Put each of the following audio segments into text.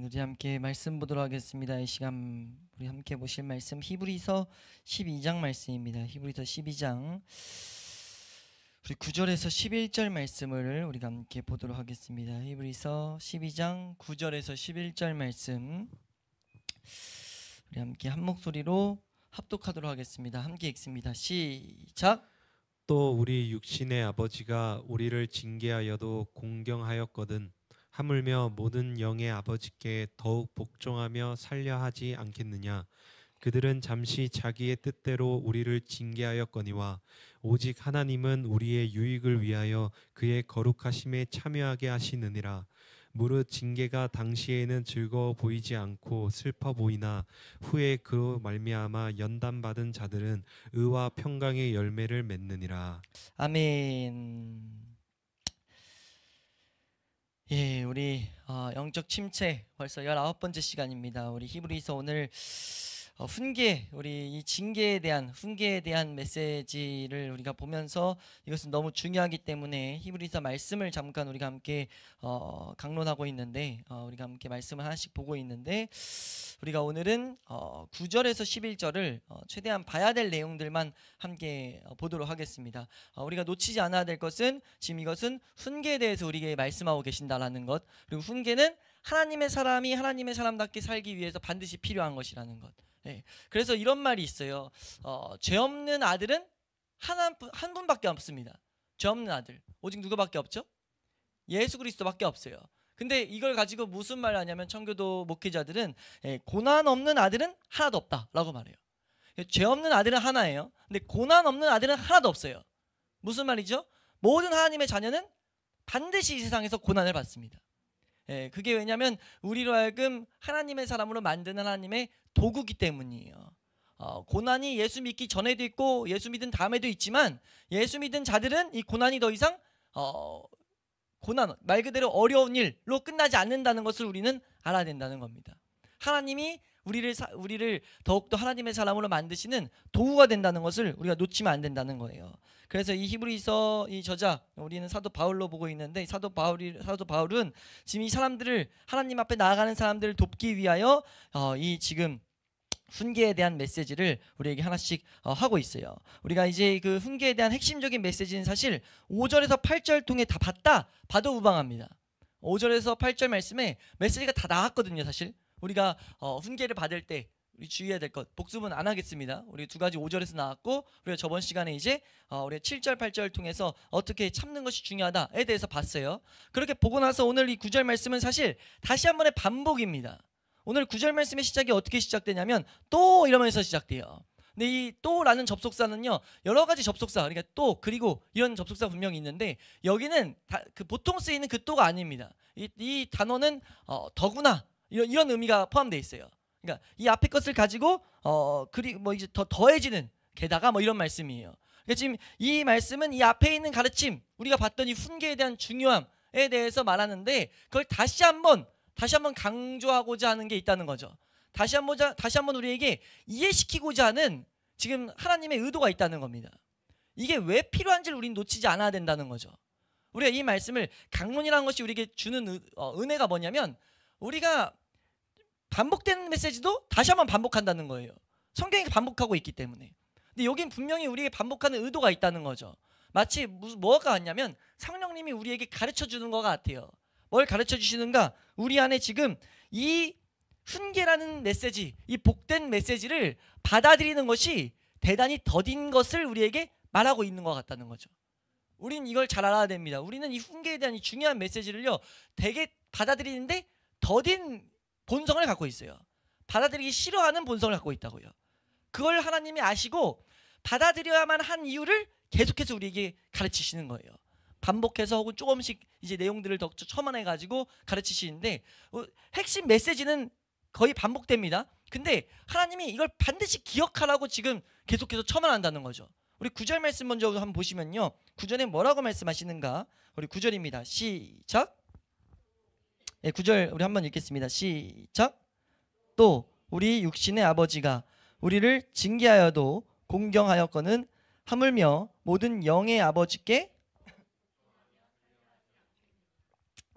우리 함께 말씀 보도록 하겠습니다. 이 시간 우리 함께 보실 말씀 히브리서 12장 말씀입니다. 히브리서 12장 우리 9절에서 11절 말씀을 우리가 함께 보도록 하겠습니다. 히브리서 12장 9절에서 11절 말씀 우리 함께 한 목소리로 합독하도록 하겠습니다. 함께 읽습니다. 시작. 또 우리 육신의 아버지가 우리를 징계하여도 공경하였거든 하물며 모든 영의 아버지께 더욱 복종하며 살려 하지 않겠느냐. 그들은 잠시 자기의 뜻대로 우리를 징계하였거니와 오직 하나님은 우리의 유익을 위하여 그의 거룩하심에 참여하게 하시느니라. 무릇 징계가 당시에는 즐거워 보이지 않고 슬퍼 보이나 후에 그로 말미암아 연단받은 자들은 의와 평강의 열매를 맺느니라. 아멘. 예, 우리 영적 침체 벌써 19번째 시간입니다. 우리 히브리서 오늘 훈계, 우리 이 징계에 대한 훈계에 대한 메시지를 우리가 보면서 이것은 너무 중요하기 때문에 히브리서 말씀을 잠깐 우리가 함께 강론하고 있는데 우리가 함께 말씀을 하나씩 보고 있는데 우리가 오늘은 9절에서 11절을 최대한 봐야 될 내용들만 함께 보도록 하겠습니다. 우리가 놓치지 않아야 될 것은 지금 이것은 훈계에 대해서 우리에게 말씀하고 계신다라는 것, 그리고 훈계는 하나님의 사람이 하나님의 사람답게 살기 위해서 반드시 필요한 것이라는 것. 네. 그래서 이런 말이 있어요. 죄 없는 아들은 한 분밖에 없습니다. 죄 없는 아들 오직 누구밖에 없죠? 예수 그리스도밖에 없어요. 근데 이걸 가지고 무슨 말을 하냐면 청교도 목회자들은 고난 없는 아들은 하나도 없다라고 말해요. 죄 없는 아들은 하나예요. 근데 고난 없는 아들은 하나도 없어요. 무슨 말이죠? 모든 하나님의 자녀는 반드시 이 세상에서 고난을 받습니다. 그게 왜냐하면 우리로 하여금 하나님의 사람으로 만드는 하나님의 도구기 때문이에요. 고난이 예수 믿기 전에도 있고 예수 믿은 다음에도 있지만 예수 믿은 자들은 이 고난이 더 이상 고난, 말 그대로 어려운 일로 끝나지 않는다는 것을 우리는 알아야 된다는 겁니다. 하나님이 우리를 더욱더 하나님의 사람으로 만드시는 도구가 된다는 것을 우리가 놓치면 안 된다는 거예요. 그래서 이 히브리서 이 저자, 우리는 사도 바울로 보고 있는데 사도 바울은 지금 이 사람들을 하나님 앞에 나아가는 사람들을 돕기 위하여 이 지금 훈계에 대한 메시지를 우리에게 하나씩 하고 있어요. 우리가 이제 그 훈계에 대한 핵심적인 메시지는 사실 5절에서 8절 통해 다 봐도 무방합니다. 5절에서 8절 말씀에 메시지가 다 나왔거든요. 사실 우리가 훈계를 받을 때 우리 주의해야 될 것, 복습은 안 하겠습니다. 우리 두 가지 5절에서 나왔고, 우리가 저번 시간에 이제 우리 7절 8절 통해서 어떻게 참는 것이 중요하다에 대해서 봤어요. 그렇게 보고 나서 오늘 이 9절 말씀은 사실 다시 한 번의 반복입니다. 오늘 9절 말씀의 시작이 어떻게 시작되냐면 또 이러면서 시작돼요. 근데 이 또라는 접속사는요 여러 가지 접속사, 그러니까 또 그리고 이런 접속사 분명히 있는데 여기는 그 보통 쓰이는 그 또가 아닙니다. 이 단어는 더구나 이런 의미가 포함되어 있어요. 그러니까 이 앞에 것을 가지고 그리고 뭐 이제 더해지는 게다가 뭐 이런 말씀이에요. 그러니까 지금 이 말씀은 이 앞에 있는 가르침, 우리가 봤던 이 훈계에 대한 중요함에 대해서 말하는데 그걸 다시 한번 강조하고자 하는 게 있다는 거죠. 다시 한번 우리에게 이해시키고자 하는 지금 하나님의 의도가 있다는 겁니다. 이게 왜 필요한지를 우리는 놓치지 않아야 된다는 거죠. 우리가 이 말씀을 강론이라는 것이 우리에게 주는 은혜가 뭐냐면 우리가 반복되는 메시지도 다시 한번 반복한다는 거예요. 성경이 반복하고 있기 때문에. 근데 여긴 분명히 우리에게 반복하는 의도가 있다는 거죠. 마치 뭐가 같냐면 성령님이 우리에게 가르쳐 주는 것 같아요. 뭘 가르쳐 주시는가? 우리 안에 지금 이 훈계라는 메시지, 이 복된 메시지를 받아들이는 것이 대단히 더딘 것을 우리에게 말하고 있는 것 같다는 거죠. 우리는 이걸 잘 알아야 됩니다. 우리는 이 훈계에 대한 이 중요한 메시지를요 되게 받아들이는데 더딘 본성을 갖고 있어요. 받아들이기 싫어하는 본성을 갖고 있다고요. 그걸 하나님이 아시고 받아들여야만 한 이유를 계속해서 우리에게 가르치시는 거예요. 반복해서 혹은 조금씩 이제 내용들을 더 첨언해 가지고 가르치시는데 핵심 메시지는 거의 반복됩니다. 근데 하나님이 이걸 반드시 기억하라고 지금 계속해서 첨언한다는 거죠. 우리 9절 말씀 먼저 한번 보시면요. 9절에 뭐라고 말씀하시는가? 우리 9절입니다. 시작. 네, 9절 우리 한번 읽겠습니다. 시작. 또 우리 육신의 아버지가 우리를 징계하여도 공경하였거늘 하물며 모든 영의 아버지께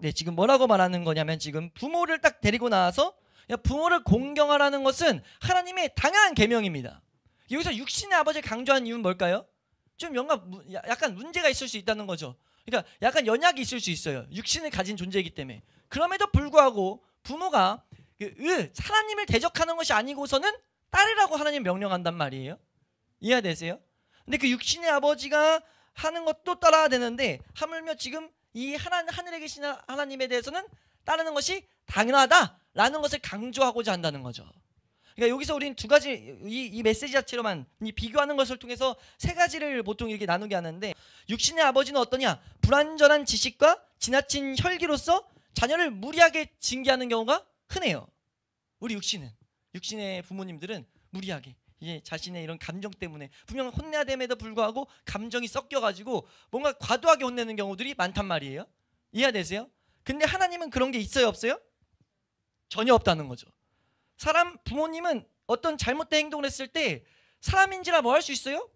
네, 지금 뭐라고 말하는 거냐면 지금 부모를 딱 데리고 나와서 부모를 공경하라는 것은 하나님의 당연한 계명입니다. 여기서 육신의 아버지를 강조한 이유는 뭘까요? 좀 약간 문제가 있을 수 있다는 거죠. 그러니까 약간 연약이 있을 수 있어요. 육신을 가진 존재이기 때문에. 그럼에도 불구하고 부모가 하나님을 대적하는 것이 아니고서는 따르라고 하나님 명령한단 말이에요. 이해되세요? 근데 그 육신의 아버지가 하는 것도 따라야 되는데 하물며 지금 이 하늘에 계신 하나님에 대해서는 따르는 것이 당연하다라는 것을 강조하고자 한다는 거죠. 그러니까 여기서 우리는 두 가지 이 메시지 자체로만 비교하는 것을 통해서 세 가지를 보통 이렇게 나누게 하는데, 육신의 아버지는 어떠냐? 불완전한 지식과 지나친 혈기로서 자녀를 무리하게 징계하는 경우가 흔해요. 우리 육신의 부모님들은 무리하게 자신의 이런 감정 때문에 분명 혼내야 됨에도 불구하고 감정이 섞여가지고 뭔가 과도하게 혼내는 경우들이 많단 말이에요. 이해되세요? 근데 하나님은 그런 게 있어요, 없어요? 전혀 없다는 거죠. 부모님은 어떤 잘못된 행동을 했을 때 사람인지라 뭐 할 수 있어요?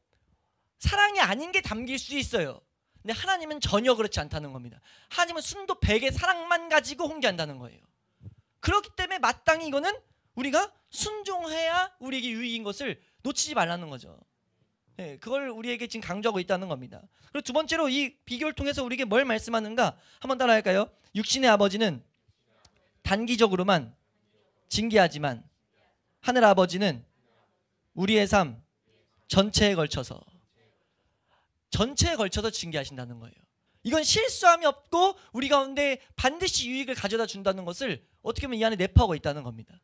사랑이 아닌 게 담길 수 있어요. 근데 하나님은 전혀 그렇지 않다는 겁니다. 하나님은 순도 100의 사랑만 가지고 홍계한다는 거예요. 그렇기 때문에 마땅히 이거는 우리가 순종해야 우리에게 유익인 것을 놓치지 말라는 거죠. 네, 그걸 우리에게 지금 강조하고 있다는 겁니다. 그리고 두 번째로 이 비교를 통해서 우리에게 뭘 말씀하는가 한번 따라할까요? 육신의 아버지는 단기적으로만 징계하지만 하늘 아버지는 우리의 삶 전체에 걸쳐서 징계하신다는 거예요. 이건 실수함이 없고 우리 가운데 반드시 유익을 가져다 준다는 것을 어떻게 보면 이 안에 내포하고 있다는 겁니다.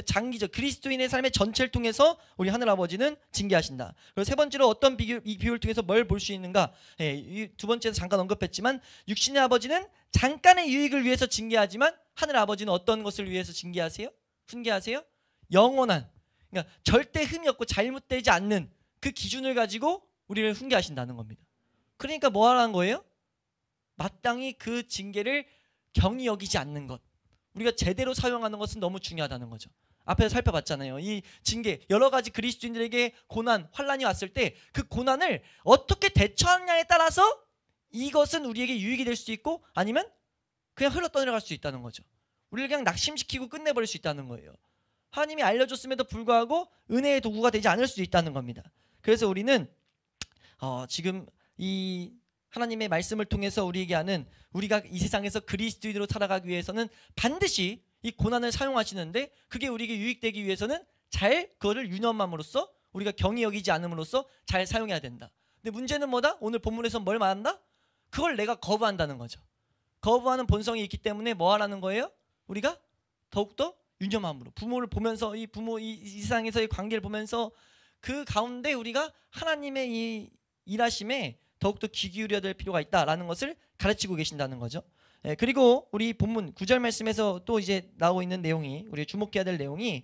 장기적 그리스도인의 삶의 전체를 통해서 우리 하늘 아버지는 징계하신다. 그리고 세 번째로 어떤 이 비유를 통해서 뭘 볼 수 있는가? 이 두 번째에서 잠깐 언급했지만 육신의 아버지는 잠깐의 유익을 위해서 징계하지만 하늘 아버지는 어떤 것을 위해서 훈계하세요? 영원한, 그러니까 절대 흠이 없고 잘못되지 않는 그 기준을 가지고 우리를 훈계하신다는 겁니다. 그러니까 뭐 하라는 거예요? 마땅히 그 징계를 경히 여기지 않는 것, 우리가 제대로 사용하는 것은 너무 중요하다는 거죠. 앞에서 살펴봤잖아요. 이 징계, 여러 가지 그리스도인들에게 고난, 환난이 왔을 때 그 고난을 어떻게 대처하느냐에 따라서 이것은 우리에게 유익이 될 수도 있고 아니면 그냥 흘러떠내려갈 수 있다는 거죠. 우리를 그냥 낙심시키고 끝내버릴 수 있다는 거예요. 하나님이 알려줬음에도 불구하고 은혜의 도구가 되지 않을 수도 있다는 겁니다. 그래서 우리는 지금 이 하나님의 말씀을 통해서 우리에게 하는, 우리가 이 세상에서 그리스도인으로 살아가기 위해서는 반드시 이 고난을 사용하시는데 그게 우리에게 유익되기 위해서는 잘 그거를 유념함으로써 우리가 경히 여기지 않음으로써 잘 사용해야 된다. 근데 문제는 뭐다? 오늘 본문에서 뭘 말한다? 그걸 내가 거부한다는 거죠. 거부하는 본성이 있기 때문에 뭐 하라는 거예요? 우리가 더욱더 유념함으로 부모를 보면서 이 세상에서의 관계를 보면서 그 가운데 우리가 하나님의 이 일하심에 더욱더 귀 기울여야 될 필요가 있다라는 것을 가르치고 계신다는 거죠. 그리고 우리 본문 9절 말씀에서 또 이제 나오고 있는 내용이, 우리 주목해야 될 내용이,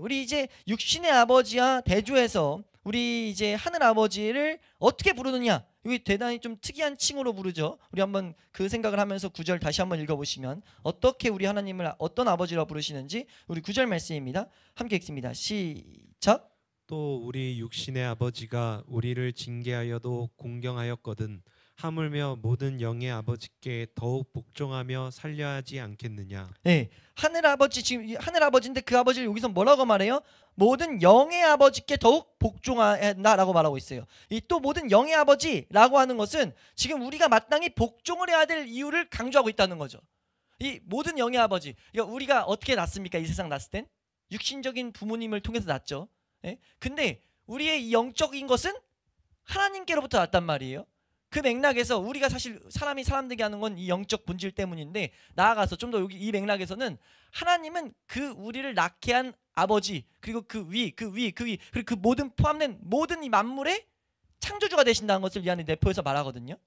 우리 이제 육신의 아버지와 대조해서 우리 이제 하늘 아버지를 어떻게 부르느냐, 여기 대단히 좀 특이한 칭호로 부르죠. 우리 한번 그 생각을 하면서 9절 다시 한번 읽어보시면 어떻게 우리 하나님을 어떤 아버지로 부르시는지, 우리 9절 말씀입니다. 함께 읽습니다. 시작. 또 우리 육신의 아버지가 우리를 징계하여도 공경하였거든 하물며 모든 영의 아버지께 더욱 복종하며 살려야 하지 않겠느냐. 네, 하늘 아버지, 지금 하늘 아버지인데 그 아버지를 여기서 뭐라고 말해요? 모든 영의 아버지께 더욱 복종한다라고 말하고 있어요. 이 또 모든 영의 아버지라고 하는 것은 지금 우리가 마땅히 복종을 해야 될 이유를 강조하고 있다는 거죠. 이 모든 영의 아버지, 그러니까 우리가 어떻게 낳습니까? 이 세상 났을 땐 육신적인 부모님을 통해서 낳죠. 근데 우리의 이 영적인 것은 하나님께로부터 났단 말이에요. 그 맥락에서 우리가 사실 사람이 사람되게 하는 건 이 영적 본질 때문인데, 나아가서 좀 더 여기 이 맥락에서는 하나님은 그 우리를 낳게 한 아버지, 그리고 그 위, 그리고 그 모든 포함된 모든 이 만물의 창조주가 되신다는 것을 이 안에 내포해서 말하거든요.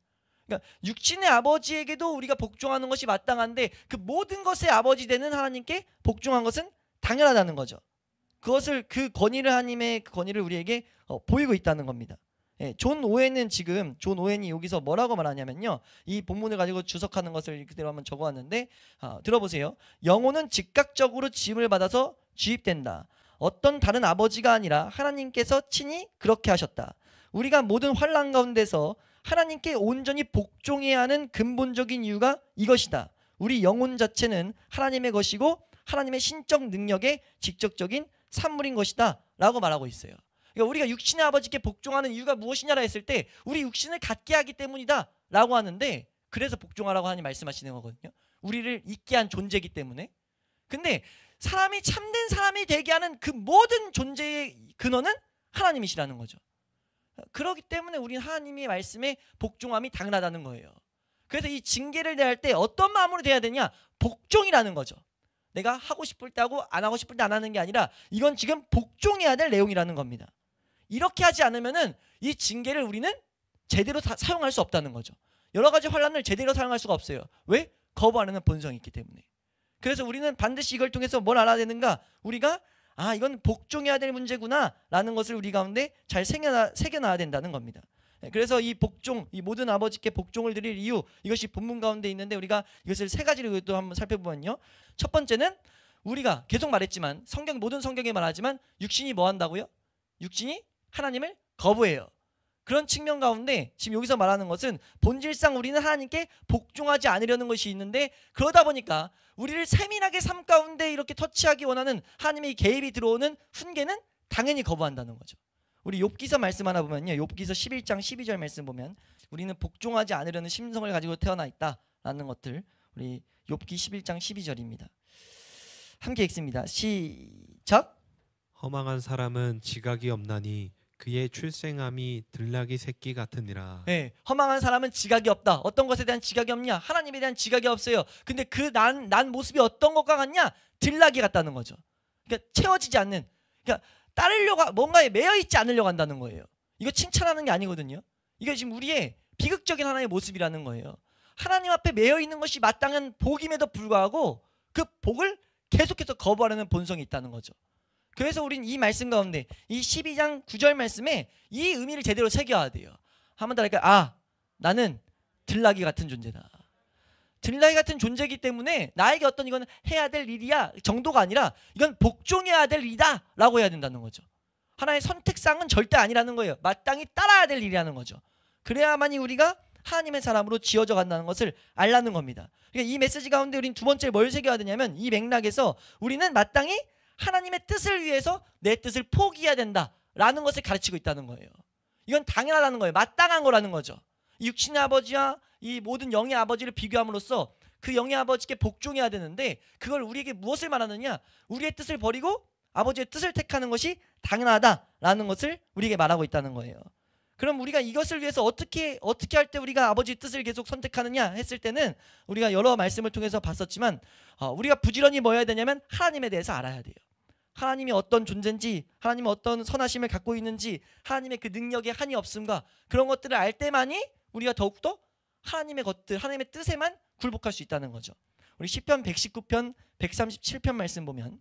그러니까 육신의 아버지에게도 우리가 복종하는 것이 마땅한데 그 모든 것의 아버지 되는 하나님께 복종한 것은 당연하다는 거죠. 그것을, 그 권위를, 하나님의 그 권위를 우리에게 보이고 있다는 겁니다. 존 오웬이 여기서 뭐라고 말하냐면요, 이 본문을 가지고 주석하는 것을 그대로 한번 적어왔는데, 들어보세요. 영혼은 즉각적으로 지음을 받아서 주입된다. 어떤 다른 아버지가 아니라 하나님께서 친히 그렇게 하셨다. 우리가 모든 환난 가운데서 하나님께 온전히 복종해야 하는 근본적인 이유가 이것이다. 우리 영혼 자체는 하나님의 것이고 하나님의 신적 능력의 직접적인 산물인 것이다 라고 말하고 있어요. 그러니까 우리가 육신의 아버지께 복종하는 이유가 무엇이냐라 했을 때 우리 육신을 갖게 하기 때문이다 라고 하는데, 그래서 복종하라고 하나님 말씀하시는 거거든요. 우리를 있게 한 존재이기 때문에. 근데 사람이 참된 사람이 되게 하는 그 모든 존재의 근원은 하나님이시라는 거죠. 그렇기 때문에 우리는 하나님의 말씀에 복종함이 당연하다는 거예요. 그래서 이 징계를 대할 때 어떤 마음으로 대해야 되냐? 복종이라는 거죠. 내가 하고 싶을 때 하고 안 하고 싶을 때 안 하는 게 아니라 이건 지금 복종해야 될 내용이라는 겁니다. 이렇게 하지 않으면은 이 징계를 우리는 제대로 사용할 수 없다는 거죠. 여러 가지 환란을 제대로 사용할 수가 없어요. 왜? 거부하는 본성이 있기 때문에. 그래서 우리는 반드시 이걸 통해서 뭘 알아야 되는가? 우리가 이건 복종해야 될 문제구나 라는 것을 우리 가운데 잘 새겨놔야 된다는 겁니다. 그래서 이 복종, 이 모든 아버지께 복종을 드릴 이유, 이것이 본문 가운데 있는데 우리가 이것을 세 가지로 또 한번 살펴보면요. 첫 번째는 우리가 계속 말했지만 모든 성경에 말하지만 육신이 뭐 한다고요? 육신이 하나님을 거부해요. 그런 측면 가운데 지금 여기서 말하는 것은 본질상 우리는 하나님께 복종하지 않으려는 것이 있는데, 그러다 보니까 우리를 세밀하게 삶 가운데 이렇게 터치하기 원하는 하나님의 개입이 들어오는 훈계는 당연히 거부한다는 거죠. 우리 욥기서 말씀 하나 보면요. 욥기서 11장 12절 말씀 보면 우리는 복종하지 않으려는 심성을 가지고 태어나 있다라는 것들, 우리 욥기 11장 12절입니다. 함께 읽습니다. 시작. 허망한 사람은 지각이 없나니 그의 출생함이 들나귀 새끼 같으니라. 네, 허망한 사람은 지각이 없다. 어떤 것에 대한 지각이 없냐? 하나님에 대한 지각이 없어요. 근데 그 난 모습이 어떤 것과 같냐? 들나귀 같다는 거죠. 그러니까 채워지지 않는, 그러니까 따르려고, 뭔가에 매여 있지 않으려고 한다는 거예요. 이거 칭찬하는 게 아니거든요. 이게 지금 우리의 비극적인 하나의 모습이라는 거예요. 하나님 앞에 매여 있는 것이 마땅한 복임에도 불구하고 그 복을 계속해서 거부하려는 본성이 있다는 거죠. 그래서 우리는 이 말씀 가운데 이 12장 9절 말씀에 이 의미를 제대로 새겨야 돼요. 한번 더 할까요? 나는 들나귀 같은 존재다. 들나귀 같은 존재이기 때문에 나에게 어떤 이건 해야 될 일이야 정도가 아니라 이건 복종해야 될 일이다 라고 해야 된다는 거죠. 하나의 선택상은 절대 아니라는 거예요. 마땅히 따라야 될 일이라는 거죠. 그래야만이 우리가 하나님의 사람으로 지어져 간다는 것을 알라는 겁니다. 그러니까 이 메시지 가운데 우리는 두 번째 뭘 새겨야 되냐면, 이 맥락에서 우리는 마땅히 하나님의 뜻을 위해서 내 뜻을 포기해야 된다라는 것을 가르치고 있다는 거예요. 이건 당연하다는 거예요. 마땅한 거라는 거죠. 육신의 아버지와 이 모든 영의 아버지를 비교함으로써 그 영의 아버지께 복종해야 되는데, 그걸 우리에게 무엇을 말하느냐? 우리의 뜻을 버리고 아버지의 뜻을 택하는 것이 당연하다라는 것을 우리에게 말하고 있다는 거예요. 그럼 우리가 이것을 위해서 어떻게 할 때 우리가 아버지의 뜻을 계속 선택하느냐 했을 때는 우리가 여러 말씀을 통해서 봤었지만 우리가 부지런히 뭐 해야 되냐면 하나님에 대해서 알아야 돼요. 하나님이 어떤 존재인지, 하나님이 어떤 선하심을 갖고 있는지, 하나님의 그 능력의 한이 없음과 그런 것들을 알 때만이 우리가 더욱더 하나님의 것들, 하나님의 뜻에만 굴복할 수 있다는 거죠. 우리 시편 119편 137편 말씀 보면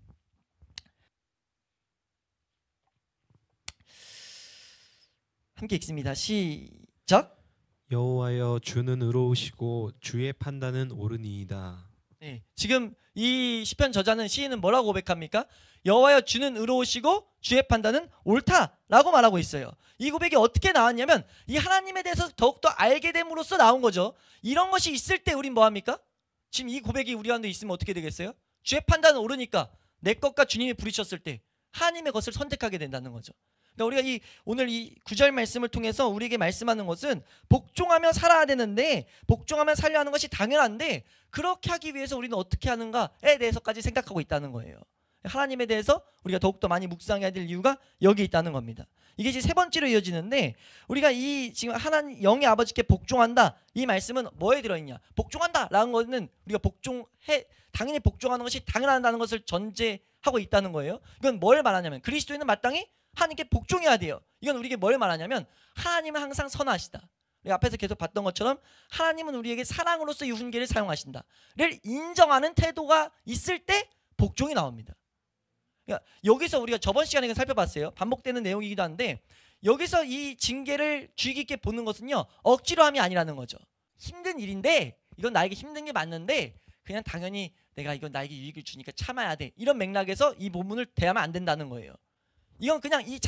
함께 읽습니다. 시작. 여호와여 주는 의로우시고 주의 판단은 옳으니이다. 네, 지금 이 시편 저자는 시인은 뭐라고 고백합니까? 여호와여 주는 의로우시고 주의 판단은 옳다라고 말하고 있어요. 이 고백이 어떻게 나왔냐면 이 하나님에 대해서 더욱더 알게 됨으로써 나온 거죠. 이런 것이 있을 때 우린 뭐합니까? 지금 이 고백이 우리 안에 있으면 어떻게 되겠어요? 주의 판단은 옳으니까 내 것과 주님이 부딪혔을 때 하나님의 것을 선택하게 된다는 거죠. 그러니까 우리가 오늘 이 9절 말씀을 통해서 우리에게 말씀하는 것은 복종하며 살아야 되는데, 복종하며 살려 하는 것이 당연한데 그렇게 하기 위해서 우리는 어떻게 하는가에 대해서까지 생각하고 있다는 거예요. 하나님에 대해서 우리가 더욱더 많이 묵상해야 될 이유가 여기 있다는 겁니다. 이게 이제 세 번째로 이어지는데, 우리가 이 지금 하나님 영의 아버지께 복종한다 이 말씀은 뭐에 들어있냐? 복종한다라는 거는 우리가 당연히 복종하는 것이 당연하다는 것을 전제하고 있다는 거예요. 이건 뭘 말하냐면 그리스도인은 마땅히 하나님께 복종해야 돼요. 이건 우리에게 뭘 말하냐면 하나님은 항상 선하시다. 우리 앞에서 계속 봤던 것처럼 하나님은 우리에게 사랑으로서 이 훈계를 사용하신다를 인정하는 태도가 있을 때 복종이 나옵니다. 그러니까 여기서 우리가 저번 시간에 살펴봤어요. 반복되는 내용이기도 한데 여기서 이 징계를 주의 깊게 보는 것은요, 억지로 함이 아니라는 거죠. 힘든 일인데 이건 나에게 힘든 게 맞는데 그냥 당연히 내가 이건 나에게 유익을 주니까 참아야 돼, 이런 맥락에서 이 본문을 대하면 안 된다는 거예요. 이건 그냥 이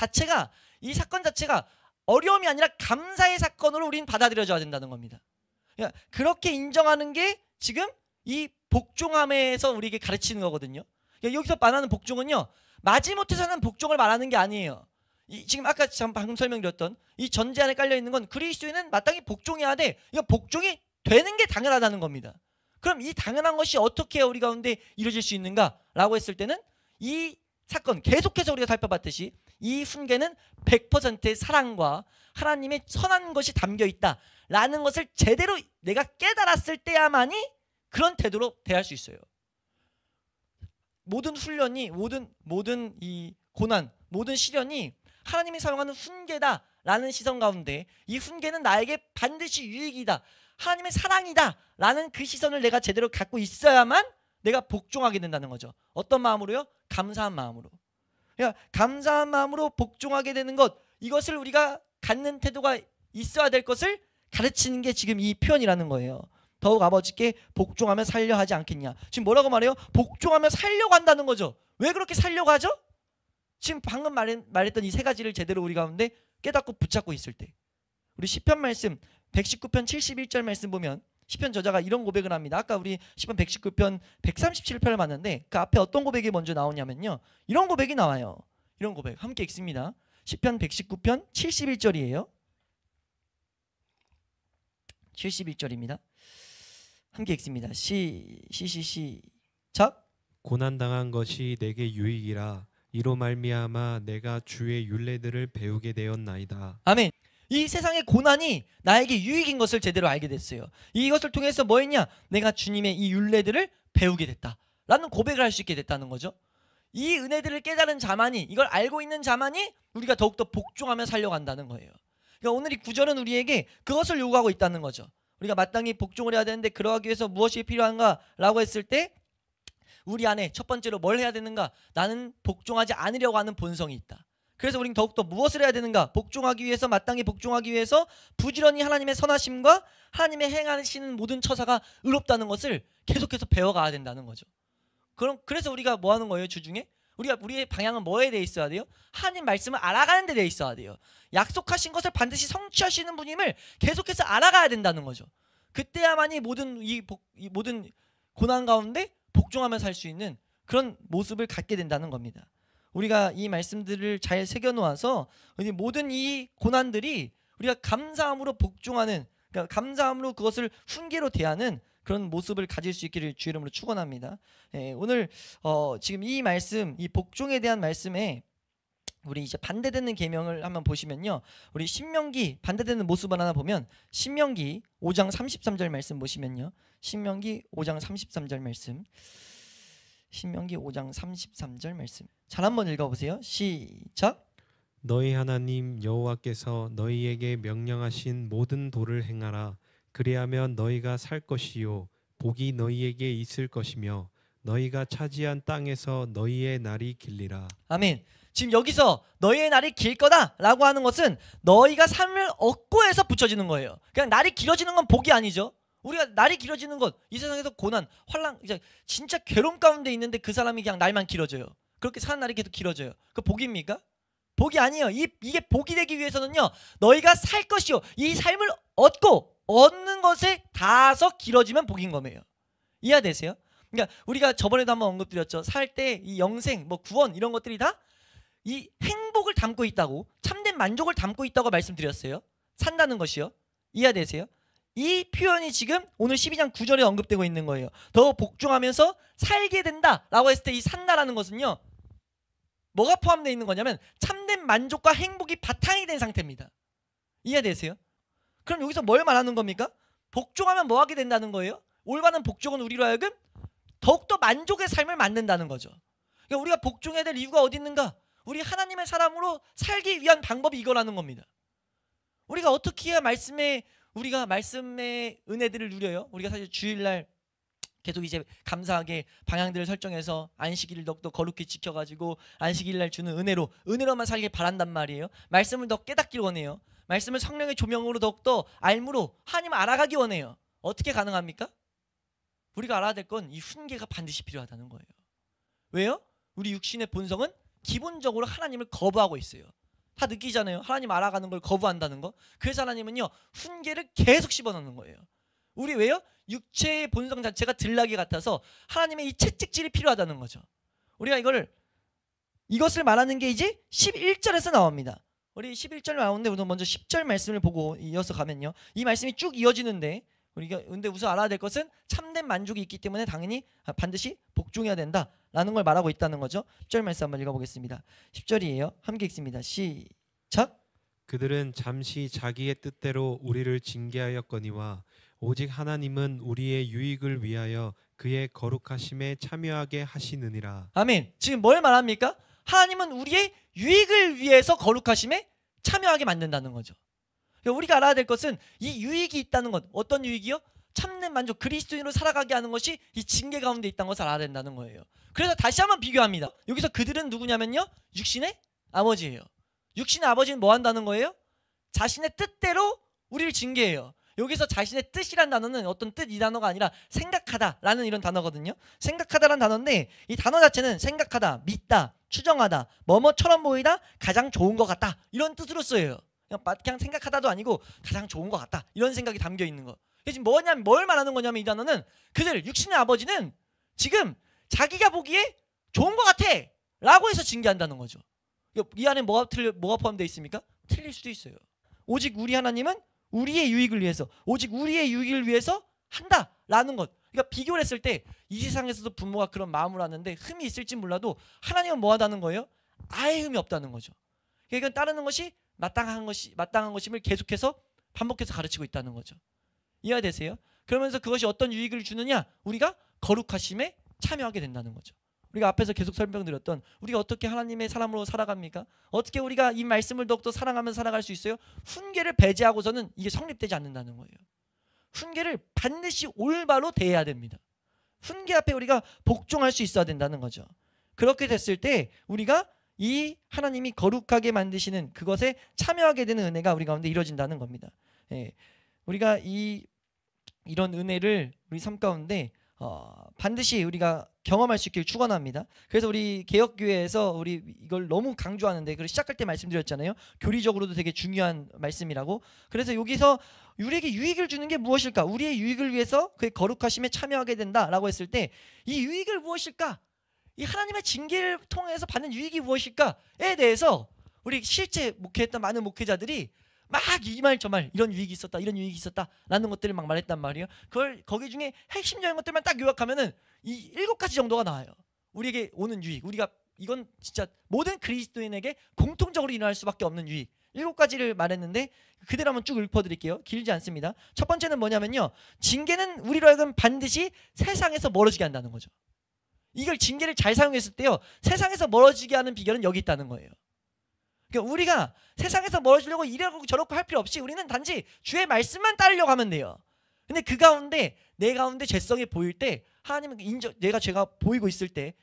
사건 자체가 어려움이 아니라 감사의 사건으로 우린 받아들여져야 된다는 겁니다. 그러니까 그렇게 인정하는 게 지금 이 복종함에서 우리에게 가르치는 거거든요. 여기서 말하는 복종은요, 마지못해서 하는 복종을 말하는 게 아니에요. 지금 아까 방금 설명드렸던 이 전제 안에 깔려 있는 건 그리스도인은 마땅히 복종해야 돼. 이거 복종이 되는 게 당연하다는 겁니다. 그럼 이 당연한 것이 어떻게 우리 가운데 이루어질 수 있는가라고 했을 때는 이 사건 계속해서 우리가 살펴봤듯이 이 훈계는 100%의 사랑과 하나님의 선한 것이 담겨 있다라는 것을 제대로 내가 깨달았을 때야만이 그런 태도로 대할 수 있어요. 모든 훈련이 모든 이 고난, 모든 시련이 하나님이 사용하는 훈계다라는 시선 가운데 이 훈계는 나에게 반드시 유익이다, 하나님의 사랑이다라는 그 시선을 내가 제대로 갖고 있어야만 내가 복종하게 된다는 거죠. 어떤 마음으로요? 감사한 마음으로. 그러니까 감사한 마음으로 복종하게 되는 것, 이것을 우리가 갖는 태도가 있어야 될 것을 가르치는 게 지금 이 표현이라는 거예요. 더욱 아버지께 복종하며 살려 하지 않겠냐. 지금 뭐라고 말해요? 복종하며 살려고 한다는 거죠. 왜 그렇게 살려고 하죠? 지금 방금 말했던 이 세 가지를 제대로 우리 가운데 깨닫고 붙잡고 있을 때, 우리 시편 말씀 119편 71절 말씀 보면 시편 저자가 이런 고백을 합니다. 아까 우리 시편 119편 137편을 봤는데 그 앞에 어떤 고백이 먼저 나오냐면요, 이런 고백이 나와요. 이런 고백 함께 읽습니다. 시편 119편 71절이에요. 71절입니다. 함께 읽습니다. 시작. 고난당한 것이 내게 유익이라 이로 말미암아 내가 주의 율례들을 배우게 되었나이다. 아멘. 이 세상의 고난이 나에게 유익인 것을 제대로 알게 됐어요. 이것을 통해서 뭐 했냐? 내가 주님의 이 율례들을 배우게 됐다라는 고백을 할 수 있게 됐다는 거죠. 이 은혜들을 깨달은 자만이, 이걸 알고 있는 자만이 우리가 더욱더 복종하며 살려간다는 거예요. 그러니까 오늘 이 구절은 우리에게 그것을 요구하고 있다는 거죠. 우리가 마땅히 복종을 해야 되는데 그러하기 위해서 무엇이 필요한가라고 했을 때 우리 안에 첫 번째로 뭘 해야 되는가? 나는 복종하지 않으려고 하는 본성이 있다. 그래서 우리는 더욱더 무엇을 해야 되는가? 복종하기 위해서, 마땅히 복종하기 위해서 부지런히 하나님의 선하심과 하나님의 행하시는 모든 처사가 의롭다는 것을 계속해서 배워가야 된다는 거죠. 그래서 우리가 뭐 하는 거예요? 주중에? 우리의 방향은 뭐에 대해 있어야 돼요? 하나님 말씀을 알아가는 데 대해 있어야 돼요. 약속하신 것을 반드시 성취하시는 분임을 계속해서 알아가야 된다는 거죠. 그때야만이 모든 고난 가운데 복종하며 살 수 있는 그런 모습을 갖게 된다는 겁니다. 우리가 이 말씀들을 잘 새겨놓아서 모든 이 고난들이 우리가 감사함으로 복종하는, 그러니까 감사함으로 그것을 훈계로 대하는 그런 모습을 가질 수 있기를 주 이름으로 축원합니다. 오늘 지금 이 말씀, 이 복종에 대한 말씀에 우리 이제 반대되는 계명을 한번 보시면요, 우리 신명기 반대되는 모습을 하나 보면 신명기 5장 33절 말씀 보시면요, 신명기 5장 33절 말씀, 신명기 5장 33절 말씀 잘 한번 읽어보세요. 시작. 너희 하나님 여호와께서 너희에게 명령하신 모든 도를 행하라. 그리하면 너희가 살 것이요 복이 너희에게 있을 것이며 너희가 차지한 땅에서 너희의 날이 길리라. 아멘. 지금 여기서 너희의 날이 길 거다라고 하는 것은 너희가 삶을 얻고 해서 붙여지는 거예요. 그냥 날이 길어지는 건 복이 아니죠. 우리가 날이 길어지는 것, 이 세상에서 고난, 환난, 이제 진짜 괴로움 가운데 있는데 그 사람이 그냥 날만 길어져요. 그렇게 사는 날이 계속 길어져요. 그 복입니까? 복이 아니에요. 이게 복이 되기 위해서는요, 너희가 살 것이요, 이 삶을 얻는 것에 닿아서 길어지면 복인 거예요. 이해되세요? 그러니까 우리가 저번에도 한번 언급드렸죠. 살 때 이 영생, 뭐 구원 이런 것들이 다 이 행복을 담고 있다고, 참된 만족을 담고 있다고 말씀드렸어요. 산다는 것이요. 이해되세요? 이 표현이 지금 오늘 12장 9절에 언급되고 있는 거예요. 더 복종하면서 살게 된다라고 했을 때 이 산다라는 것은요, 뭐가 포함되어 있는 거냐면 참된 만족과 행복이 바탕이 된 상태입니다. 이해되세요? 그럼 여기서 뭘 말하는 겁니까? 복종하면 뭐 하게 된다는 거예요? 올바른 복종은 우리로 하여금 더욱더 만족의 삶을 만든다는 거죠. 그러니까 우리가 복종해야 될 이유가 어디 있는가? 우리 하나님의 사람으로 살기 위한 방법이 이거라는 겁니다. 우리가 어떻게 해야 우리가 말씀의 은혜들을 누려요? 우리가 사실 주일날 계속 이제 감사하게 방향들을 설정해서 안식일을 더욱더 거룩히 지켜가지고 안식일날 주는 은혜로만 살길 바란단 말이에요. 말씀을 더 깨닫길 원해요. 말씀을 성령의 조명으로 더욱더 알므로 하나님을 알아가기 원해요. 어떻게 가능합니까? 우리가 알아야 될 건 이 훈계가 반드시 필요하다는 거예요. 왜요? 우리 육신의 본성은 기본적으로 하나님을 거부하고 있어요. 다 느끼잖아요. 하나님 알아가는 걸 거부한다는 거. 그래서 하나님은요, 훈계를 계속 씹어넣는 거예요. 우리 왜요? 육체의 본성 자체가 들나귀 같아서 하나님의 이 채찍질이 필요하다는 거죠. 우리가 이것을 말하는 게 이제 11절에서 나옵니다. 우리 11절 나오는데 우선 먼저 10절 말씀을 보고 이어서 가면요. 이 말씀이 쭉 이어지는데 우리가 근데 우선 알아야 될 것은 참된 만족이 있기 때문에 당연히 반드시 복종해야 된다라는 걸 말하고 있다는 거죠. 10절 말씀 한번 읽어보겠습니다. 10절이에요. 함께 읽습니다. 시작. 그들은 잠시 자기의 뜻대로 우리를 징계하였거니와 오직 하나님은 우리의 유익을 위하여 그의 거룩하심에 참여하게 하시느니라. 아멘. 지금 뭘 말합니까? 하나님은 우리의 유익을 위해서 거룩하심에 참여하게 만든다는 거죠. 우리가 알아야 될 것은 이 유익이 있다는 것. 어떤 유익이요? 참된 만족, 그리스도인으로 살아가게 하는 것이 이 징계 가운데 있다는 것을 알아야 된다는 거예요. 그래서 다시 한번 비교합니다. 여기서 그들은 누구냐면요, 육신의 아버지예요. 육신의 아버지는 뭐 한다는 거예요? 자신의 뜻대로 우리를 징계해요. 여기서 자신의 뜻이란 단어는 어떤 뜻 이 단어가 아니라 생각하다라는 이런 단어거든요. 생각하다라는 단어인데 이 단어 자체는 생각하다, 믿다, 추정하다, 뭐뭐처럼 보이다, 가장 좋은 것 같다 이런 뜻으로 쓰여요. 그냥 생각하다도 아니고 가장 좋은 것 같다 이런 생각이 담겨 있는 거. 지금 뭐냐면 뭘 말하는 거냐면 이 단어는 그들 육신의 아버지는 지금 자기가 보기에 좋은 것 같아 라고 해서 징계한다는 거죠. 이 안에 뭐가 포함되어 있습니까? 틀릴 수도 있어요. 오직 우리 하나님은 우리의 유익을 위해서, 오직 우리의 유익을 위해서 한다라는 것. 그러니까 비교를 했을 때 이 세상에서도 부모가 그런 마음을 하는데 흠이 있을지 몰라도 하나님은 뭐 하다는 거예요? 아예 흠이 없다는 거죠. 그러니까 따르는 것이 마땅한 것임을 계속해서 반복해서 가르치고 있다는 거죠. 이해되세요? 그러면서 그것이 어떤 유익을 주느냐? 우리가 거룩하심에 참여하게 된다는 거죠. 우리가 앞에서 계속 설명드렸던 우리가 어떻게 하나님의 사람으로 살아갑니까? 어떻게 우리가 이 말씀을 더욱더 사랑하면서 살아갈 수 있어요? 훈계를 배제하고서는 이게 성립되지 않는다는 거예요. 훈계를 반드시 올바로 대해야 됩니다. 훈계 앞에 우리가 복종할 수 있어야 된다는 거죠. 그렇게 됐을 때 우리가 이 하나님이 거룩하게 만드시는 그것에 참여하게 되는 은혜가 우리 가운데 이루어진다는 겁니다. 예. 우리가 이런 은혜를 우리 삶 가운데 반드시 우리가 경험할 수 있길 축원합니다. 그래서 우리 개혁교회에서 우리 이걸 너무 강조하는데 그걸 시작할 때 말씀드렸잖아요. 교리적으로도 되게 중요한 말씀이라고. 그래서 여기서 우리에게 유익을 주는 게 무엇일까? 우리의 유익을 위해서 그의 거룩하심에 참여하게 된다라고 했을 때 이 유익을 무엇일까? 이 하나님의 징계를 통해서 받는 유익이 무엇일까에 대해서 우리 실제 목회했던 많은 목회자들이 막 이 말 저 말 이런 유익이 있었다 이런 유익이 있었다 라는 것들을 막 말했단 말이에요. 그걸 거기 중에 핵심적인 것들만 딱 요약하면은 이 7가지 정도가 나와요. 우리에게 오는 유익, 우리가 이건 진짜 모든 그리스도인에게 공통적으로 일어날 수밖에 없는 유익 7가지를 말했는데 그대로 한번 쭉 읊어드릴게요. 길지 않습니다. 첫 번째는 뭐냐면요, 징계는 우리로 하여금 반드시 세상에서 멀어지게 한다는 거죠. 이걸 징계를 잘 사용했을 때요, 세상에서 멀어지게 하는 비결은 여기 있다는 거예요. 그러니까 우리가 세상에서 멀어지려고 이러고 저러고 할 필요 없이 우리는 단지 주의 말씀만 따르려고 하면 돼요. 근데 그 가운데 내 가운데 죄성이 보일 때 하나님은 내가 죄가 보이고 있을 때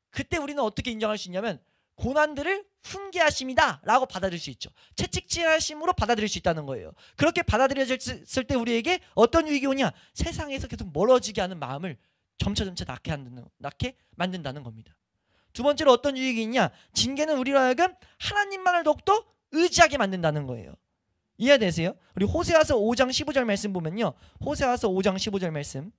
그때 우리는 어떻게 인정할 수 있냐면 고난들을 훈계하심이다 라고 받아들일 수 있죠. 채찍질하심으로 받아들일 수 있다는 거예요. 그렇게 받아들여졌을 때 우리에게 어떤 유익이 오냐? 세상에서 계속 멀어지게 하는 마음을 점차 낳게 만든다는 겁니다. 두 번째로 어떤 유익이 있냐? 징계는 우리로 하여금 하나님만을 더욱더 의지하게 만든다는 거예요. 이해되세요? 우리 호세아서 5장 15절 말씀 보면요, 호세아서 5장 15절 말씀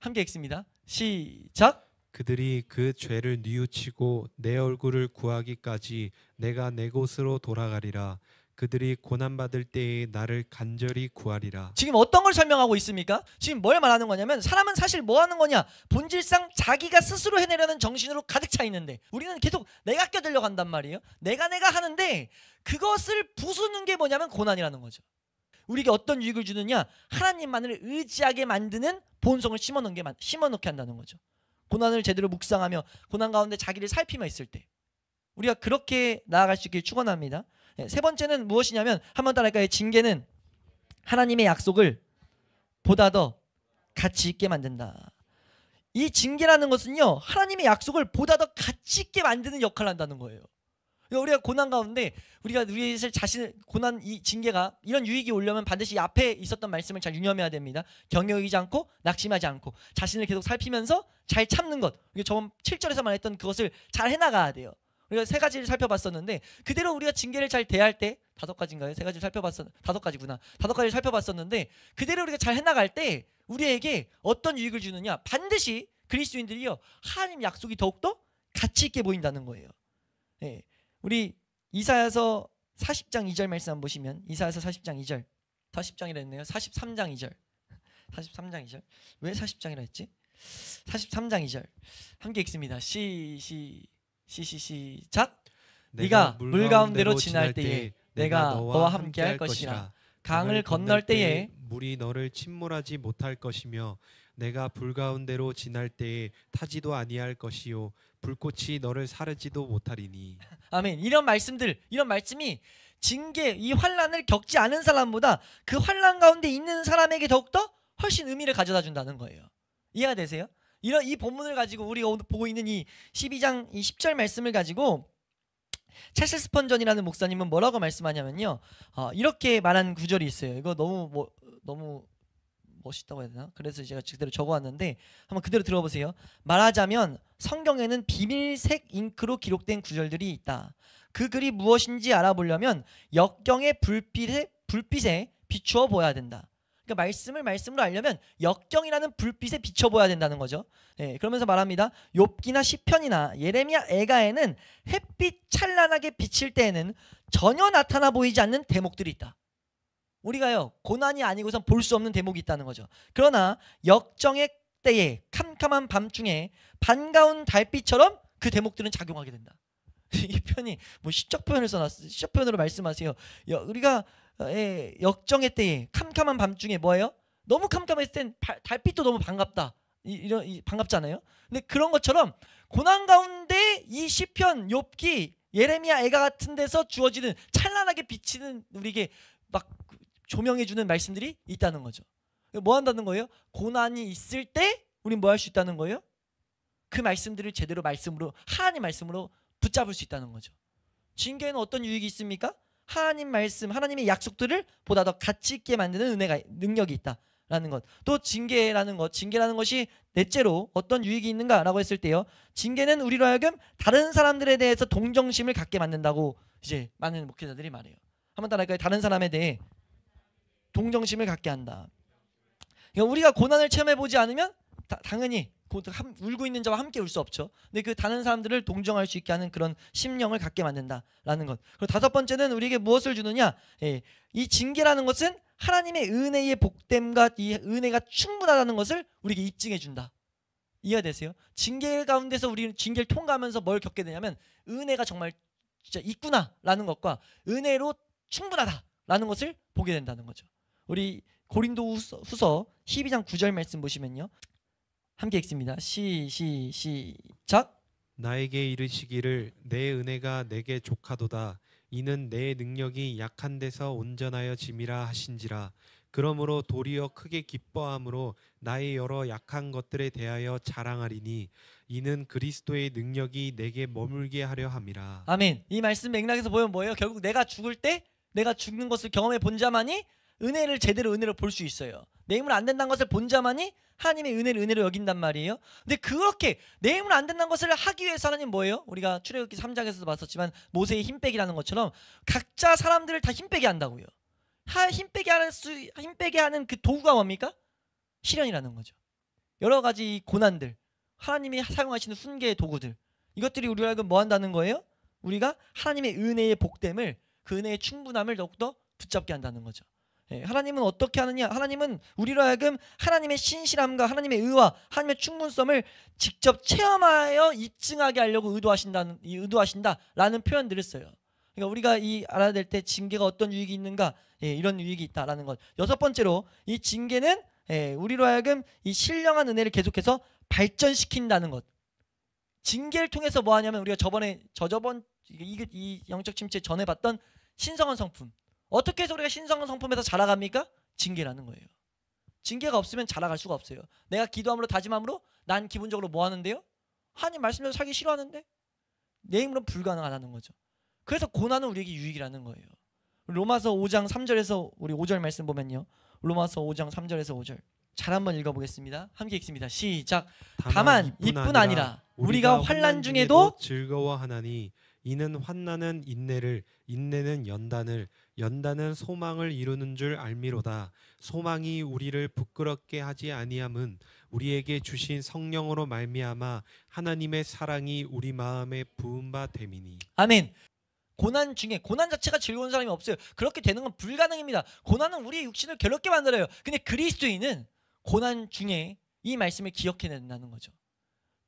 함께 읽습니다. 시작. 그들이 그 죄를 뉘우치고 내 얼굴을 구하기까지 내가 내 곳으로 돌아가리라. 그들이 고난받을 때에 나를 간절히 구하리라. 지금 어떤 걸 설명하고 있습니까? 지금 뭘 말하는 거냐면 사람은 사실 뭐 하는 거냐? 본질상 자기가 스스로 해내려는 정신으로 가득 차 있는데 우리는 계속 내가 껴들려 간단 말이에요. 내가 하는데 그것을 부수는 게 뭐냐면 고난이라는 거죠. 우리에게 어떤 유익을 주느냐? 하나님만을 의지하게 만드는 본성을 심어놓게 한다는 거죠. 고난을 제대로 묵상하며 고난 가운데 자기를 살피며 있을 때 우리가 그렇게 나아갈 수 있길 축원합니다. 세 번째는 무엇이냐면 한번 따라할까요? 징계는 하나님의 약속을 보다 더 가치 있게 만든다. 이 징계라는 것은요, 하나님의 약속을 보다 더 가치 있게 만드는 역할을 한다는 거예요. 우리가 고난 가운데 우리가 우리 자신을 고난 이 징계가 이런 유익이 오려면 반드시 앞에 있었던 말씀을 잘 유념해야 됩니다. 경영하지 않고 낙심하지 않고 자신을 계속 살피면서 잘 참는 것. 이게 저번 7절에서 말했던 그것을 잘 해나가야 돼요. 우리가 세 가지를 살펴봤었는데 그대로 우리가 징계를 잘 대할 때 다섯 가지인가요? 세 가지를 다섯 가지구나. 다섯 가지를 살펴봤었는데 그대로 우리가 잘 해나갈 때 우리에게 어떤 유익을 주느냐? 반드시 그리스도인들이요 하나님 약속이 더욱더 가치 있게 보인다는 거예요. 예. 우리 이사야서 40장 2절 말씀 한번 보시면 이사야서 40장 2절 40장이라 했네요. 43장 2절 43장 2절 왜 40장이라 했지? 43장 2절 함께 읽습니다. 시작. 네가 물 가운데로 지날 때에 내가 너와 함께 할 것이라. 강을 건널 때에 물이 너를 침몰하지 못할 것이며 내가 불 가운데로 지날 때에 타지도 아니할 것이요 불꽃이 너를 사르지도 못하리니. 아멘. 이런 말씀이 징계, 이 환난을 겪지 않은 사람보다 그 환난 가운데 있는 사람에게 더욱더 훨씬 의미를 가져다 준다는 거예요. 이해가 되세요? 이 본문을 가지고 우리가 오늘 보고 있는 이 12장 이 10절 말씀을 가지고 찰스 스펀전이라는 목사님은 뭐라고 말씀하냐면요. 이렇게 말한 구절이 있어요. 이거 너무 멋있다고 해야 되나? 그래서 제가 그대로 적어왔는데 한번 그대로 들어보세요. 말하자면 성경에는 비밀색 잉크로 기록된 구절들이 있다. 그 글이 무엇인지 알아보려면 역경의 불빛에 비추어 보아야 된다. 그러니까 말씀으로 알려면 역경이라는 불빛에 비춰보아야 된다는 거죠. 예, 그러면서 말합니다. 욥기나 시편이나 예레미야 애가에는 햇빛 찬란하게 비칠 때에는 전혀 나타나 보이지 않는 대목들이 있다. 우리가요 고난이 아니고선 볼 수 없는 대목이 있다는 거죠. 그러나 역정의 때에 캄캄한 밤중에 반가운 달빛처럼 그 대목들은 작용하게 된다. 이 편이 뭐 시적 표현을 써놨어요. 시적 표현으로 말씀하세요. 우리가 역정의 때에 캄캄한 밤중에 뭐예요? 너무 캄캄했을 땐 달빛도 너무 반갑다. 반갑잖아요. 근데 그런 것처럼 고난 가운데 이 시편, 욥기, 예레미야 애가 같은 데서 주어지는 찬란하게 비치는 우리에게 막 조명해주는 말씀들이 있다는 거죠. 뭐 한다는 거예요? 고난이 있을 때 우린 뭐 할 수 있다는 거예요? 그 말씀들을 제대로 하나님 말씀으로 붙잡을 수 있다는 거죠. 징계에는 어떤 유익이 있습니까? 하나님 말씀, 하나님의 약속들을 보다 더 가치 있게 만드는 능력이 있다라는 것. 또 징계라는 것이 넷째로 어떤 유익이 있는가라고 했을 때요. 징계는 우리로 하여금 다른 사람들에 대해서 동정심을 갖게 만든다고 이제 많은 목회자들이 말해요. 한번 따라할까요? 다른 사람에 대해 동정심을 갖게 한다. 그러니까 우리가 고난을 체험해 보지 않으면 당연히 울고 있는 자와 함께 울 수 없죠. 근데 그 다른 사람들을 동정할 수 있게 하는 그런 심령을 갖게 만든다라는 것. 그리고 다섯 번째는 우리에게 무엇을 주느냐? 이 징계라는 것은 하나님의 은혜의 복됨과 이 은혜가 충분하다는 것을 우리에게 입증해 준다. 이해가 되세요? 징계 가운데서 우리는 징계를 통과하면서 뭘 겪게 되냐면 은혜가 정말 진짜 있구나라는 것과 은혜로 충분하다라는 것을 보게 된다는 거죠. 우리 고린도후서 12장 9절 말씀 보시면요. 함께 읽습니다. 시작. 나에게 이르시기를 내 은혜가 내게 족하도다. 이는 내 능력이 약한 데서 온전하여 짐이라 하신지라. 그러므로 도리어 크게 기뻐함으로 나의 여러 약한 것들에 대하여 자랑하리니 이는 그리스도의 능력이 내게 머물게 하려 함이라. 아멘. 이 말씀 맥락에서 보면 뭐예요? 결국 내가 죽을 때 내가 죽는 것을 경험해 본 자만이 은혜를 볼 수 있어요. 내 힘으로 안 된다는 것을 본 자만이 하나님의 은혜를 여긴단 말이에요. 근데 그렇게 내 힘으로 안 된다는 것을 하기 위해서 하나님 뭐예요? 우리가 출애굽기 3장에서도 봤었지만 모세의 힘빼기라는 것처럼 각자 사람들을 다 힘빼게 한다고요. 힘빼게 하는 그 도구가 뭡니까? 시련이라는 거죠. 여러 가지 고난들, 하나님이 사용하시는 훈계의 도구들, 이것들이 우리가 알고 뭐 한다는 거예요? 우리가 하나님의 은혜의 복됨을, 그 은혜의 충분함을 더욱더 붙잡게 한다는 거죠. 하나님은 어떻게 하느냐? 하나님은 우리로 하여금 하나님의 신실함과 하나님의 의와 하나님의 충분성을 직접 체험하여 입증하게 하려고 의도하신다라는 표현들을 써요. 그러니까 우리가 알아야 될 때 징계가 어떤 유익이 있는가? 이런 유익이 있다라는 것. 여섯 번째로 이 징계는 우리로 하여금 이 신령한 은혜를 계속해서 발전시킨다는 것. 징계를 통해서 뭐 하냐면 우리가 저저번 이 영적 침체 전에 봤던 신성한 성품. 어떻게 해서 우리가 신성한 성품에서 자라갑니까? 징계라는 거예요. 징계가 없으면 자라갈 수가 없어요. 내가 기도함으로 다짐함으로 난 기본적으로 뭐 하는데요? 하나님 말씀대로 살기 싫어하는데 내 힘으로는 불가능하다는 거죠. 그래서 고난은 우리에게 유익이라는 거예요. 로마서 5장 3절에서 우리 5절 말씀 보면요. 로마서 5장 3절에서 5절. 잘 한번 읽어보겠습니다. 함께 읽습니다. 시작. 다만 이뿐 아니라 우리가 환난 중에도 즐거워하나니 이는 환난은 인내를, 인내는 연단을, 연단은 소망을 이루는 줄 알미로다. 소망이 우리를 부끄럽게 하지 아니함은 우리에게 주신 성령으로 말미암아 하나님의 사랑이 우리 마음에 부은 바 됨이니. 아멘. 고난 중에, 고난 자체가 즐거운 사람이 없어요. 그렇게 되는 건 불가능입니다. 고난은 우리의 육신을 괴롭게 만들어요. 근데 그리스도인은 고난 중에 이 말씀을 기억해내야 된다는 거죠.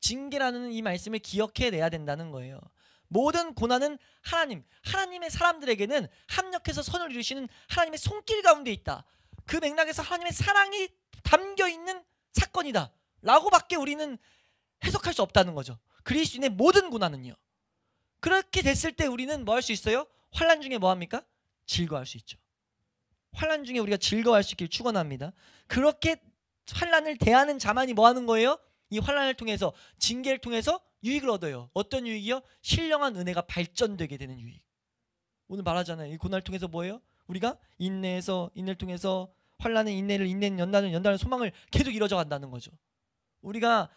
징계라는 이 말씀을 기억해내야 된다는 거예요. 모든 고난은 하나님의 사람들에게는 합력해서 선을 이루시는 하나님의 손길 가운데 있다. 그 맥락에서 하나님의 사랑이 담겨있는 사건이다 라고밖에 우리는 해석할 수 없다는 거죠. 그리스도인의 모든 고난은요. 그렇게 됐을 때 우리는 뭐 할 수 있어요? 환난 중에 뭐 합니까? 즐거워할 수 있죠. 환난 중에 우리가 즐거워할 수 있길 축원합니다. 그렇게 환난을 대하는 자만이 뭐 하는 거예요? 이 환난을 통해서, 징계를 통해서 유익을 얻어요. 어떤 유익이요? 신령한 은혜가 발전되게 되는 유익. 오늘 말하잖아요. 이 고난을 통해서 뭐예요? 우리가 인내를 통해서 환난은 인내를, 인내는 연단은 소망을 계속 이루어져 간다는 거죠. 우리가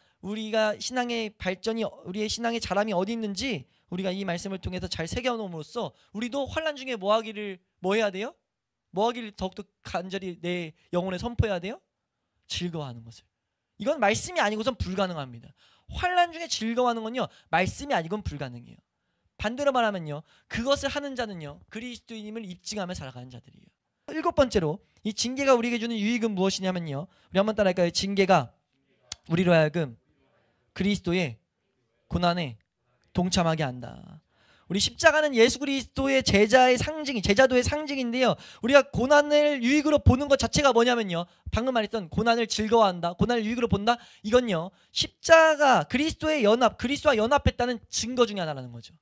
신앙의 발전이, 우리의 신앙의 자람이 어디 있는지 우리가 이 말씀을 통해서 잘 새겨놓음으로써 우리도 환난 중에 뭐 해야 돼요? 뭐 하기를 더욱더 간절히 내 영혼에 선포해야 돼요? 즐거워하는 것을. 이건 말씀이 아니고선 불가능합니다. 환난 중에 즐거워하는 건요, 말씀이 아니고는 불가능해요. 반대로 말하면요, 그것을 하는 자는요, 그리스도인임을 입증하며 살아가는 자들이에요. 7번째로 이 징계가 우리에게 주는 유익은 무엇이냐면요, 우리 한번 따라할까요? 징계가 우리로 하여금 그리스도의 고난에 동참하게 한다. 우리 십자가는 예수 그리스도의 제자도의 상징인데요, 우리가 고난을 유익으로 보는 것 자체가 뭐냐면요, 방금 말했던 고난을 즐거워한다, 고난을 유익으로 본다, 이건요 십자가, 그리스도와 연합했다는 증거 중에 하나라는 거죠.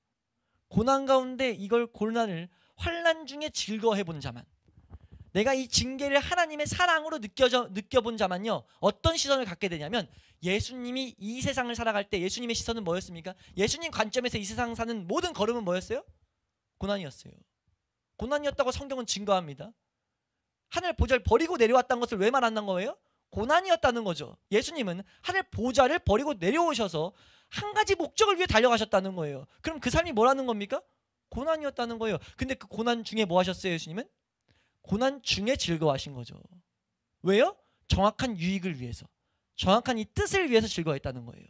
고난 가운데 고난을 환난 중에 즐거워해본 자만, 내가 이 징계를 하나님의 사랑으로 느껴본 자만요, 어떤 시선을 갖게 되냐면, 예수님이 이 세상을 살아갈 때 예수님의 시선은 뭐였습니까? 예수님 관점에서 이 세상 사는 모든 걸음은 뭐였어요? 고난이었어요. 고난이었다고 성경은 증거합니다. 하늘 보좌를 버리고 내려왔다는 것을 왜 말한다는 거예요? 고난이었다는 거죠. 예수님은 하늘 보좌를 버리고 내려오셔서 한 가지 목적을 위해 달려가셨다는 거예요. 그럼 그 삶이 뭐라는 겁니까? 고난이었다는 거예요. 근데 그 고난 중에 뭐 하셨어요? 예수님은 고난 중에 즐거워하신 거죠. 왜요? 정확한 유익을 위해서, 정확한 이 뜻을 위해서 즐거워했다는 거예요.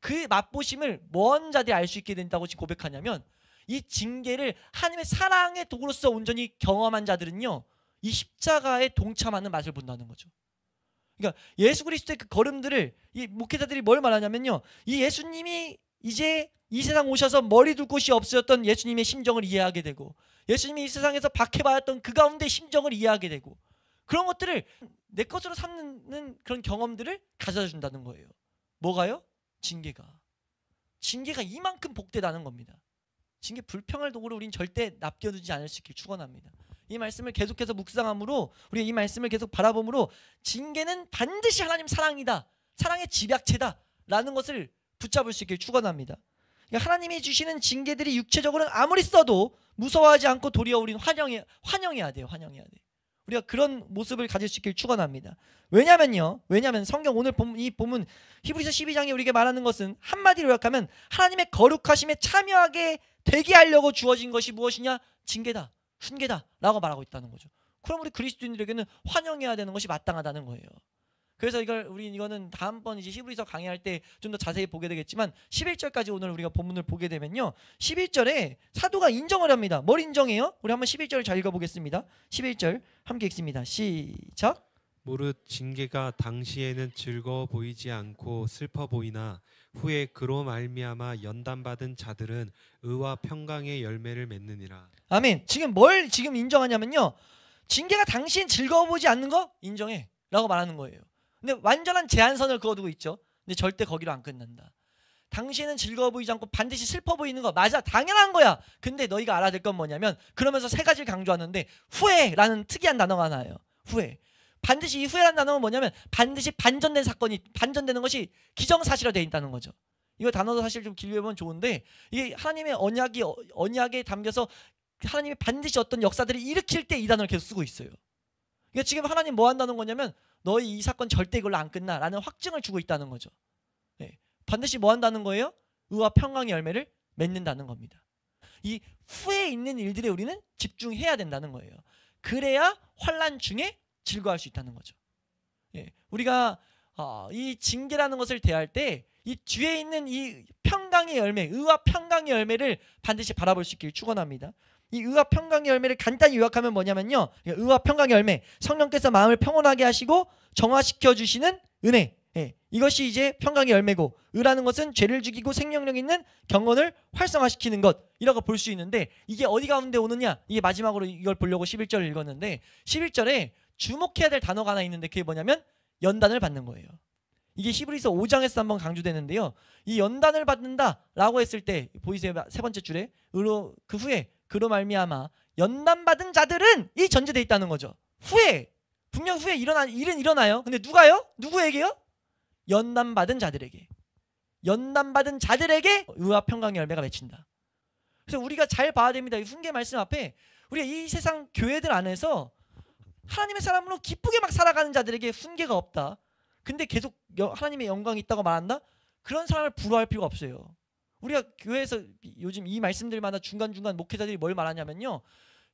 그 맛보심을 뭔 자들이 알 수 있게 된다고 지금 고백하냐면, 이 징계를 하나님의 사랑의 도구로서 온전히 경험한 자들은요, 이 십자가에 동참하는 맛을 본다는 거죠. 그러니까 예수 그리스도의 그 걸음들을 이 목회자들이 뭘 말하냐면요, 이 예수님이 이제 이 세상 오셔서 머리 둘 곳이 없으셨던 예수님의 심정을 이해하게 되고, 예수님이 이 세상에서 박해받았던 그 가운데 심정을 이해하게 되고, 그런 것들을 내 것으로 삼는 그런 경험들을 가져다 준다는 거예요. 뭐가요? 징계가 이만큼 복되다는 겁니다. 징계 불평할 도구로 우린 절대 납겨두지 않을 수 있길 축원합니다. 이 말씀을 계속해서 묵상함으로, 우리가 이 말씀을 계속 바라봄으로, 징계는 반드시 하나님 사랑이다, 사랑의 집약체다 라는 것을 붙잡을 수 있길 축원합니다. 그러니까 하나님이 주시는 징계들이 육체적으로는 아무리 써도 무서워하지 않고 도리어 우리는 환영해야 돼요. 우리가 그런 모습을 가질 수 있길 축원합니다. 왜냐하면 성경 오늘 이 본문 히브리서 12장에 우리에게 말하는 것은 한마디로 요약하면 하나님의 거룩하심에 참여하게 되게 하려고 주어진 것이 무엇이냐? 징계다, 훈계다 라고 말하고 있다는 거죠. 그럼 우리 그리스도인들에게는 환영해야 되는 것이 마땅하다는 거예요. 그래서 이거는 다음번 이제 히브리서 강의할 때 좀 더 자세히 보게 되겠지만, 11절까지 오늘 우리가 본문을 보게 되면요, 11절에 사도가 인정을 합니다. 뭘 인정해요? 우리 한번 11절 잘 읽어보겠습니다. 11절 함께 읽습니다. 시작. 무릇 징계가 당시에는 즐거워 보이지 않고 슬퍼 보이나 후에 그로 말미암아 연단받은 자들은 의와 평강의 열매를 맺느니라. 아멘. 뭘 인정하냐면요, 징계가 당시엔 즐거워 보이지 않는 거 인정해 라고 말하는 거예요. 근데 완전한 제한선을 그어두고 있죠. 근데 절대 거기로 안 끝난다. 당시에는 즐거워 보이지 않고 반드시 슬퍼 보이는 거 맞아, 당연한 거야. 근데 너희가 알아야 될 건 뭐냐면, 그러면서 세 가지를 강조하는데, 후회라는 특이한 단어가 나와요. 후회. 반드시 이 후회라는 단어는 뭐냐면, 반드시 반전되는 것이 기정사실화 되어 있다는 거죠. 이거 단어도 사실 좀 길게 보면 좋은데, 이게 하나님의 언약에 담겨서 하나님이 반드시 어떤 역사들을 일으킬 때 이 단어를 계속 쓰고 있어요. 그러니까 지금 하나님 뭐 한다는 거냐면, 너희 이 사건 절대 이걸로 안 끝나 라는 확증을 주고 있다는 거죠. 네. 반드시 뭐 한다는 거예요? 의와 평강의 열매를 맺는다는 겁니다. 이 후에 있는 일들에 우리는 집중해야 된다는 거예요. 그래야 환난 중에 즐거워할 수 있다는 거죠. 예, 우리가 이 징계라는 것을 대할 때 이 뒤에 있는 이 평강의 열매, 의와 평강의 열매를 반드시 바라볼 수 있기를 축원합니다. 이 의와 평강의 열매를 간단히 요약하면 뭐냐면요, 의와 평강의 열매, 성령께서 마음을 평온하게 하시고 정화시켜 주시는 은혜, 예, 이것이 이제 평강의 열매고, 의라는 것은 죄를 죽이고 생명력 있는 경건을 활성화시키는 것이라고 볼 수 있는데, 이게 어디 가운데 오느냐, 이게 마지막으로 이걸 보려고 11절을 읽었는데 11절에 주목해야 될 단어가 하나 있는데 그게 뭐냐면 연단을 받는 거예요. 이게 히브리서 5장에서 한번 강조되는데요, 이 연단을 받는다라고 했을 때 보이세요? 세 번째 줄에 의로 그 후에 그로 말미암아 연단받은 자들은 이 전제돼 있다는 거죠. 후에, 분명 후에 일은 일어나요. 근데 누가요? 누구에게요? 연단받은 자들에게. 연단받은 자들에게 의와 평강의 열매가 맺힌다. 그래서 우리가 잘 봐야 됩니다. 이 훈계 말씀 앞에 우리가 이 세상 교회들 안에서 하나님의 사람으로 기쁘게 막 살아가는 자들에게 훈계가 없다. 근데 계속 하나님의 영광이 있다고 말한다? 그런 사람을 부러워할 필요가 없어요. 우리가 교회에서 요즘 이 말씀들마다 중간중간 목회자들이 뭘 말하냐면요,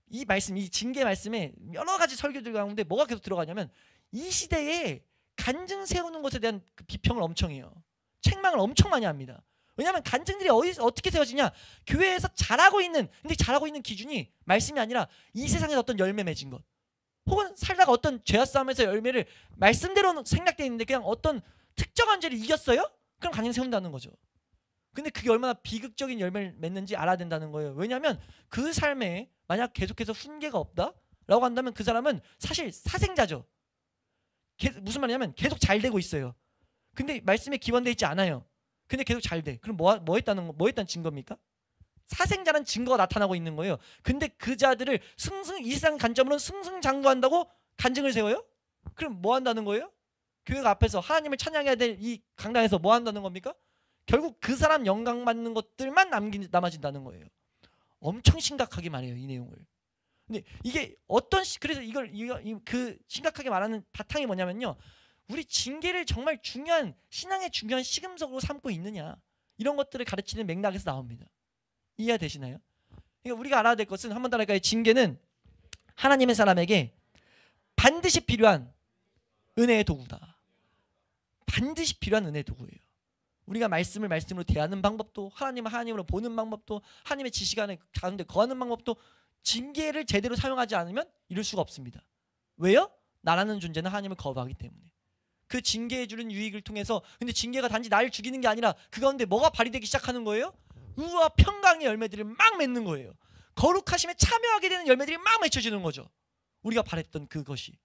이 말씀, 이 징계 말씀에 여러 가지 설교들 가운데 뭐가 계속 들어가냐면 이 시대에 간증 세우는 것에 대한 그 비평을 엄청 해요. 책망을 엄청 많이 합니다. 왜냐하면 간증들이 어떻게 세워지냐, 교회에서 잘하고 있는, 근데 잘하고 있는 기준이 말씀이 아니라 이 세상에서 어떤 열매 맺은 것, 혹은 살다가 어떤 죄와 싸움에서 열매를 말씀대로 생략되어 있는데 그냥 어떤 특정한 죄를 이겼어요? 그럼 간증 세운다는 거죠. 근데 그게 얼마나 비극적인 열매를 맺는지 알아야 된다는 거예요. 왜냐하면 그 삶에 만약 계속해서 훈계가 없다라고 한다면 그 사람은 사실 사생자죠. 무슨 말이냐면 계속 잘 되고 있어요. 근데 말씀에 기반되어 있지 않아요. 근데 계속 잘 돼. 그럼 뭐 했다는 증거입니까? 사생자는 증거가 나타나고 있는 거예요. 근데 그 자들을 이 세상 관점으로는 승승장구한다고 간증을 세워요? 그럼 뭐 한다는 거예요? 교회가 앞에서 하나님을 찬양해야 될 이 강당에서 뭐 한다는 겁니까? 결국 그 사람 영광 받는 것들만 남아진다는 거예요. 엄청 심각하게 말해요, 이 내용을. 근데 이게 그래서 그 심각하게 말하는 바탕이 뭐냐면요, 우리 징계를 정말 중요한, 신앙의 중요한 시금석으로 삼고 있느냐, 이런 것들을 가르치는 맥락에서 나옵니다. 이해되시나요? 그러니까 우리가 알아야 될 것은, 한번 따라할까요? 징계는 하나님의 사람에게 반드시 필요한 은혜의 도구다. 반드시 필요한 은혜의 도구예요. 우리가 말씀을 말씀으로 대하는 방법도, 하나님을 하나님으로 보는 방법도, 하나님의 지식 안에 가운데 거하는 방법도 징계를 제대로 사용하지 않으면 이룰 수가 없습니다. 왜요? 나라는 존재는 하나님을 거부하기 때문에. 그 징계해 주는 유익을 통해서, 근데 징계가 단지 나를 죽이는 게 아니라 그 가운데 뭐가 발휘되기 시작하는 거예요? 의와 평강의 열매들을 막 맺는 거예요. 거룩하심에 참여하게 되는 열매들이 막 맺혀지는 거죠. 우리가 바랬던 그것이.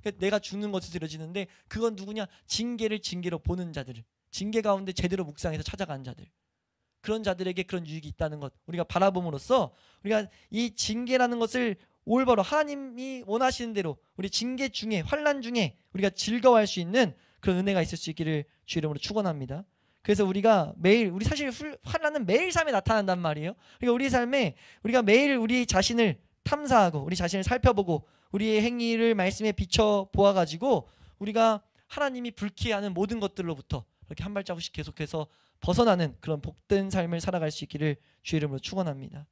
그러니까 내가 죽는 것이 들어지는데 그건 누구냐? 징계를 징계로 보는 자들, 징계 가운데 제대로 묵상해서 찾아가는 자들, 그런 자들에게 그런 유익이 있다는 것 우리가 바라봄으로써, 우리가 이 징계라는 것을 올바로 하나님이 원하시는 대로 우리 징계 중에, 환난 중에 우리가 즐거워할 수 있는 그런 은혜가 있을 수 있기를 주 이름으로 축원합니다. 그래서 우리가 매일, 우리 사실 환난은 매일 삶에 나타난단 말이에요. 그러니까 우리 삶에 우리가 매일 우리 자신을 탐사하고 우리 자신을 살펴보고 우리의 행위를 말씀에 비춰 보아가지고 우리가 하나님이 불쾌해하는 모든 것들로부터 이렇게 한 발자국씩 계속해서 벗어나는 그런 복된 삶을 살아갈 수 있기를 주의 이름으로 축원합니다.